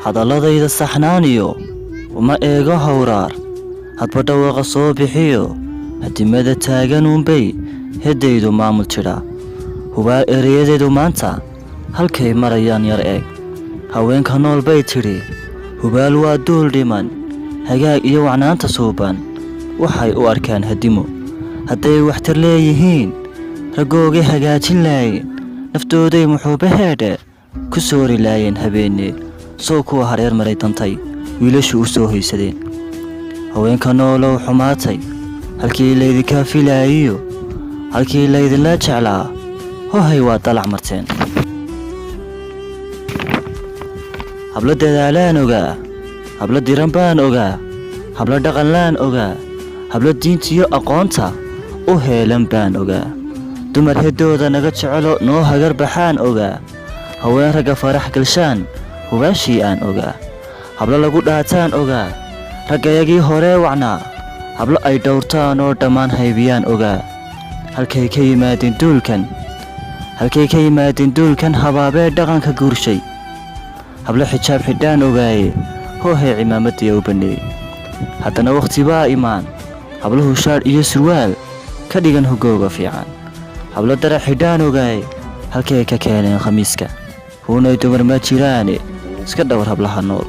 hadalladayda saxnaaniyo uma eego hawraar hadba dhawaaqa soo bixiyo hadimada taaganuunbay heddaydu maamul jidha hubaal ereyadeedu maanta halkay marayaan yar eeg haweenka nool bay tidhi hubaal waa duul dhiman hagaag iyo wacnaanta suuban waxay u arkaan hadimo hadday waxtar leeyihiin raggoogay hagaajin laayeen naftooday muxuubaheedhe ku soori laayeen habeenne soo kuwa hareer maray dantay wiilashu u soo hoysadeen haweenka noolow xumaatay halkii laydinkaa filaayiyo halkii laydinla jeclaa hohay waa dalac marteen hablo dadaalaan ogaa hablo diran baan ogaa hablo dhaqanlaan ogaa hablo diintiyo aqoonta u heelan baan ogaa dumar heddooda naga jecelo noo hagar baxaan ogaa haween ragga farax galshaan hubaashii aan ogaa hablo lagu dhaataan ogaa raggayagii horee wacnaa hablo ay dhowrtaan oo dhammaan haybiyaan ogaa halkay ka yimaadeen duulkan habaabee dhaqanka guurshay hablo xijaab xidhaan ogaaye hoohay cimaamaddii u banneey haddana wakhti baa imaan habluhu shaadh iyo surwaal ka dhigan hogooga fiican hablo darac xidhaan ogaaye halkay ka keeneen khamiiska huunay dumar ma jiraane iska dhowr hablaha nool